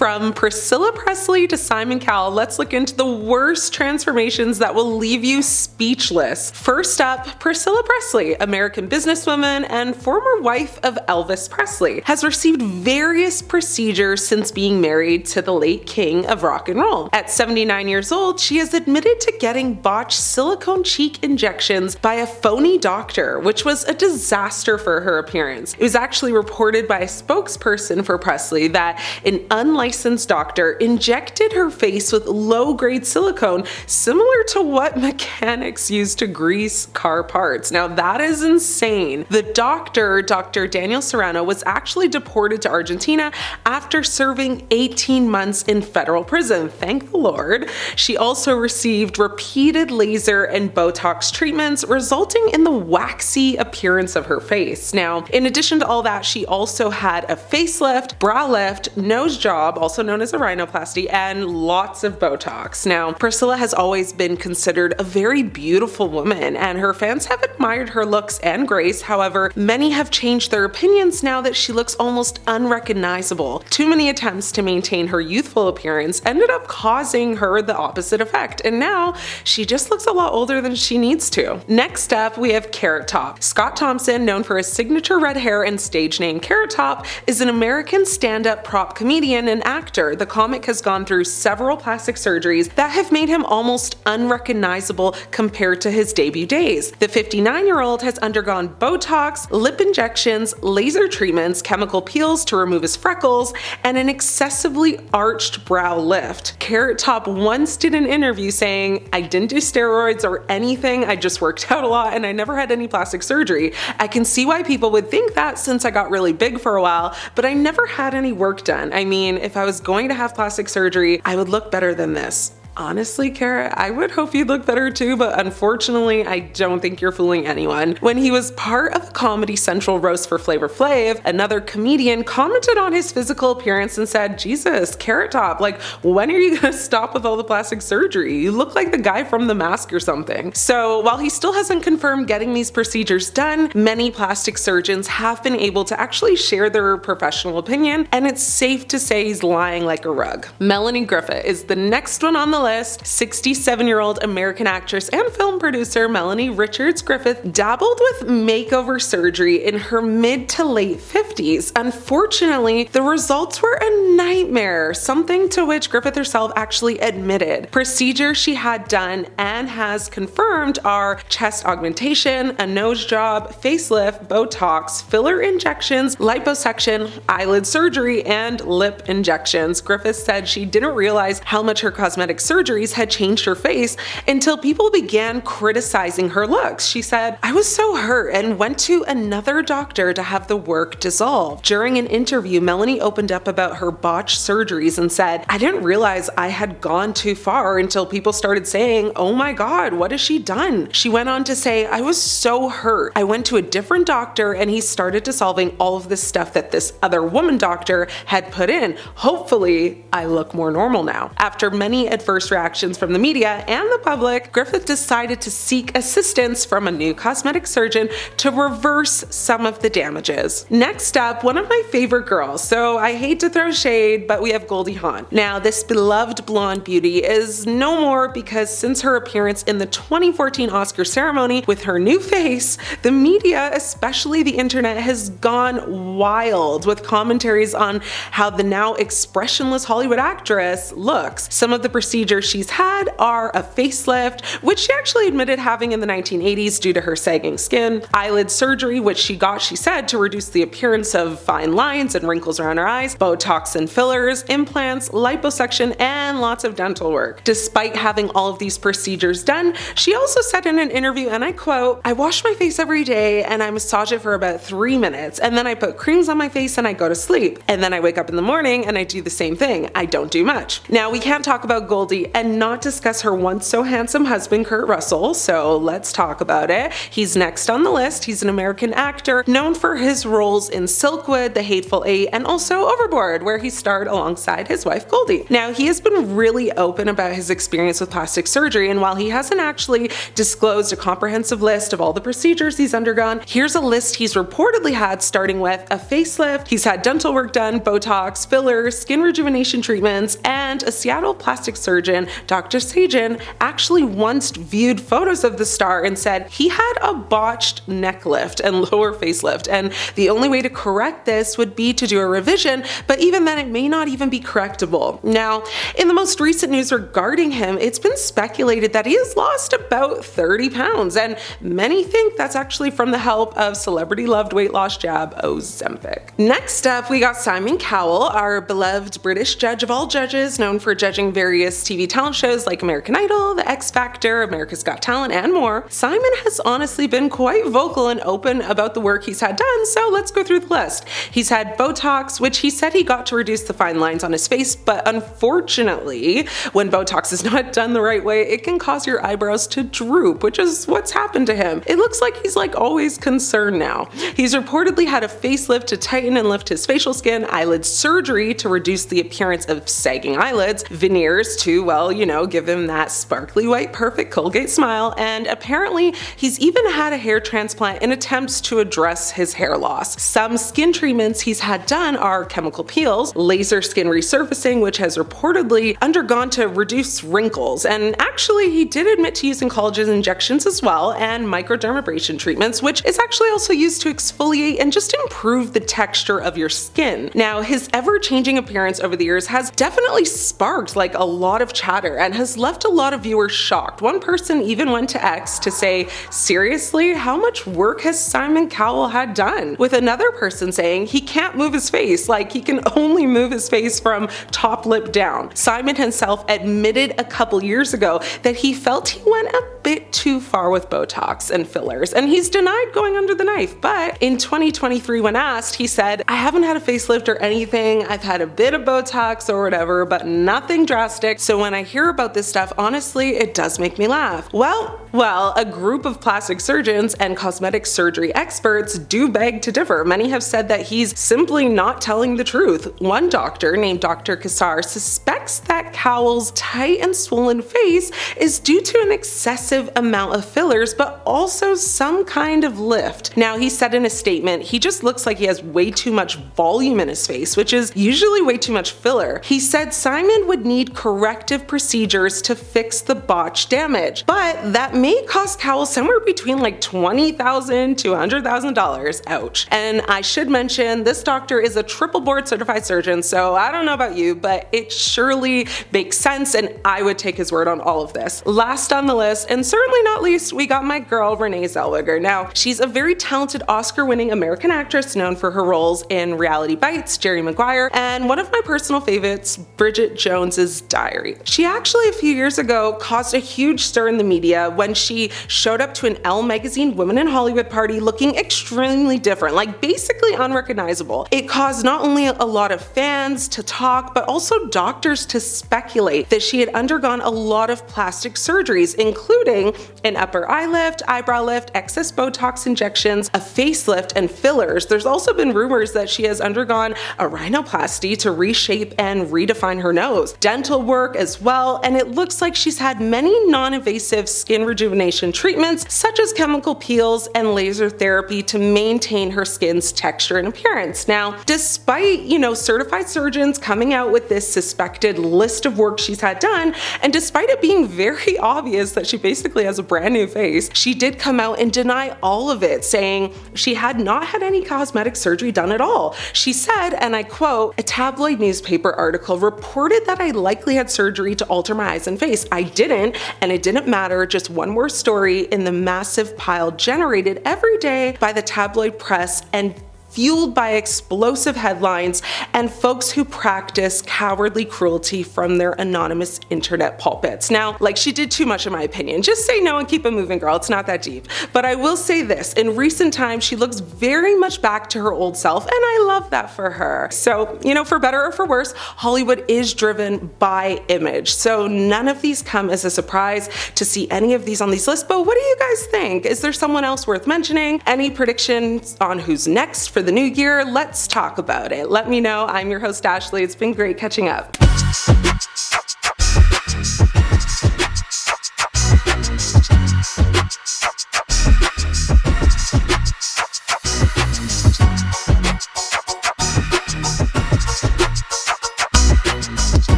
From Priscilla Presley to Simon Cowell, let's look into the worst transformations that will leave you speechless. First up, Priscilla Presley, American businesswoman and former wife of Elvis Presley, has received various procedures since being married to the late king of rock and roll. At 79 years old, she has admitted to getting botched silicone cheek injections by a phony doctor, which was a disaster for her appearance. It was actually reported by a spokesperson for Presley that an unlicensed doctor injected her face with low-grade silicone similar to what mechanics use to grease car parts. Now that is insane. The doctor, Dr. Daniel Serrano, was actually deported to Argentina after serving 18 months in federal prison. Thank the Lord. She also received repeated laser and Botox treatments, resulting in the waxy appearance of her face. Now, in addition to all that, she also had a facelift, brow lift, nose job, also known as a rhinoplasty, and lots of Botox. Now, Priscilla has always been considered a very beautiful woman, and her fans have admired her looks and grace. However, many have changed their opinions now that she looks almost unrecognizable. Too many attempts to maintain her youthful appearance ended up causing her the opposite effect, and now she just looks a lot older than she needs to. Next up, we have Carrot Top. Scott Thompson, known for his signature red hair and stage name Carrot Top, is an American stand-up prop comedian and actor. The comic has gone through several plastic surgeries that have made him almost unrecognizable compared to his debut days. The 59-year-old has undergone Botox, lip injections, laser treatments, chemical peels to remove his freckles, and an excessively arched brow lift. Carrot Top once did an interview saying, "I didn't do steroids or anything, I just worked out a lot and I never had any plastic surgery. I can see why people would think that since I got really big for a while, but I never had any work done. I mean, if I was going to have plastic surgery, I would look better than this." Honestly, Carrot, I would hope you'd look better too, but unfortunately, I don't think you're fooling anyone. When he was part of a Comedy Central roast for Flavor Flav, another comedian commented on his physical appearance and said, "Jesus, Carrot Top, like, when are you gonna stop with all the plastic surgery? You look like the guy from The Mask or something." So while he still hasn't confirmed getting these procedures done, many plastic surgeons have been able to actually share their professional opinion, and it's safe to say he's lying like a rug. Melanie Griffith is the next one on the list. 67-year-old American actress and film producer Melanie Richards Griffith dabbled with makeover surgery in her mid to late 50s. Unfortunately, the results were a nightmare, something to which Griffith herself actually admitted. Procedures she had done and has confirmed are chest augmentation, a nose job, facelift, Botox, filler injections, liposuction, eyelid surgery, and lip injections. Griffith said she didn't realize how much her cosmetic surgeries had changed her face until people began criticizing her looks. She said, "I was so hurt and went to another doctor to have the work dissolved." During an interview, Melanie opened up about her botched surgeries and said, "I didn't realize I had gone too far until people started saying, 'Oh my God, what has she done?'" She went on to say, "I was so hurt. I went to a different doctor and he started dissolving all of this stuff that this other woman doctor had put in. Hopefully, I look more normal now." After many adverse reactions from the media and the public, Griffith decided to seek assistance from a new cosmetic surgeon to reverse some of the damages. Next up, one of my favorite girls. So I hate to throw shade, but we have Goldie Hawn. Now, this beloved blonde beauty is no more because since her appearance in the 2014 Oscar ceremony with her new face, the media, especially the internet, has gone wild with commentaries on how the now expressionless Hollywood actress looks. Some of the procedures she's had are a facelift, which she actually admitted having in the 1980s due to her sagging skin, eyelid surgery, which she got, she said, to reduce the appearance of fine lines and wrinkles around her eyes, Botox and fillers, implants, liposuction, and lots of dental work. Despite having all of these procedures done, she also said in an interview, and I quote, "I wash my face every day and I massage it for about 3 minutes, and then I put creams on my face and I go to sleep. And then I wake up in the morning and I do the same thing. I don't do much." Now, we can't talk about Goldie Goldie and not discuss her once so handsome husband, Kurt Russell, so let's talk about it. He's next on the list. He's an American actor known for his roles in Silkwood, The Hateful Eight, and also Overboard, where he starred alongside his wife Goldie. Now, he has been really open about his experience with plastic surgery, and while he hasn't actually disclosed a comprehensive list of all the procedures he's undergone, here's a list he's reportedly had, starting with a facelift. He's had dental work done, Botox, fillers, skin rejuvenation treatments, and a Seattle plastic surgeon, Dr. Sajan, actually once viewed photos of the star and said he had a botched neck lift and lower facelift, and the only way to correct this would be to do a revision, but even then it may not even be correctable. Now, in the most recent news regarding him, it's been speculated that he has lost about 30 pounds, and many think that's actually from the help of celebrity-loved weight loss jab Ozempic. Next up, we got Simon Cowell, our beloved British judge of all judges, known for judging various TV talent shows like American Idol, The X Factor, America's Got Talent, and more. Simon has honestly been quite vocal and open about the work he's had done, so let's go through the list. He's had Botox, which he said he got to reduce the fine lines on his face, but unfortunately, when Botox is not done the right way, it can cause your eyebrows to droop, which is what's happened to him. It looks like he's always concerned now. He's reportedly had a facelift to tighten and lift his facial skin, eyelid surgery to reduce the appearance of sagging eyelids, veneers to, well, give him that sparkly white perfect Colgate smile, and apparently he's even had a hair transplant in attempts to address his hair loss. Some skin treatments he's had done are chemical peels, laser skin resurfacing, which has reportedly undergone to reduce wrinkles, and actually he did admit to using collagen injections as well, and microdermabrasion treatments, which is actually also used to exfoliate and just improve the texture of your skin. Now, his ever-changing appearance over the years has definitely sparked a lot of chatter and has left a lot of viewers shocked. One person even went to X to say, seriously, how much work has Simon Cowell had done? With another person saying he can't move his face, he can only move his face from top lip down. Simon himself admitted a couple years ago that he felt he went a bit too far with Botox and fillers, and he's denied going under the knife, but in 2023 when asked, he said, I haven't had a facelift or anything, I've had a bit of Botox or whatever, but nothing drastic, so when I hear about this stuff, honestly, it does make me laugh. Well, a group of plastic surgeons and cosmetic surgery experts do beg to differ. Many have said that he's simply not telling the truth. One doctor, named Dr. Kassar, suspects that Cowell's tight and swollen face is due to an excessive amount of fillers, but also some kind of lift. Now, he said in a statement, he just looks like he has way too much volume in his face, which is usually way too much filler. He said Simon would need corrective procedures to fix the botched damage, but that may cost Cowell somewhere between $20,000 to $100,000. Ouch. And I should mention, this doctor is a triple board certified surgeon, so I don't know about you, but it surely makes sense, and I would take his word on all of this. Last on the list, and certainly not least, we got my girl Renee Zellweger. Now, she's a very talented Oscar-winning American actress known for her roles in Reality Bites, Jerry Maguire, and one of my personal favorites, Bridget Jones's Diary. She actually a few years ago caused a huge stir in the media when she showed up to an Elle magazine Women in Hollywood party looking extremely different, basically unrecognizable. It caused not only a lot of fans to talk, but also doctors to speculate that she had undergone a lot of plastic surgeries, including an upper eye lift, eyebrow lift, excess Botox injections, a facelift, and fillers. There's also been rumors that she has undergone a rhinoplasty to reshape and redefine her nose, dental work as well, and it looks like she's had many non-invasive skin rejuvenation treatments such as chemical peels and laser therapy to maintain her skin's texture and appearance. Now, despite, certified surgeons coming out with this suspected list of work she's had done, and despite it being very obvious that she basically has a brand new face, she did come out and deny all of it, saying she had not had any cosmetic surgery done at all. She said, and I quote, a tabloid newspaper article reported that I likely had surgery to alter my eyes and face. I didn't, and it didn't matter, just one more story in the massive pile generated every day by the tabloid press, and fueled by explosive headlines and folks who practice cowardly cruelty from their anonymous internet pulpits. Now, like, she did too much in my opinion. Just say no and keep it moving, girl. It's not that deep. But I will say this, in recent times, she looks very much back to her old self, and I love that for her. So, you know, for better or for worse, Hollywood is driven by image. So none of these come as a surprise to see any of these on these lists, but what do you guys think? Is there someone else worth mentioning? Any predictions on who's next for the new year? Let's talk about it. Let me know. I'm your host, Ashley. It's been great catching up.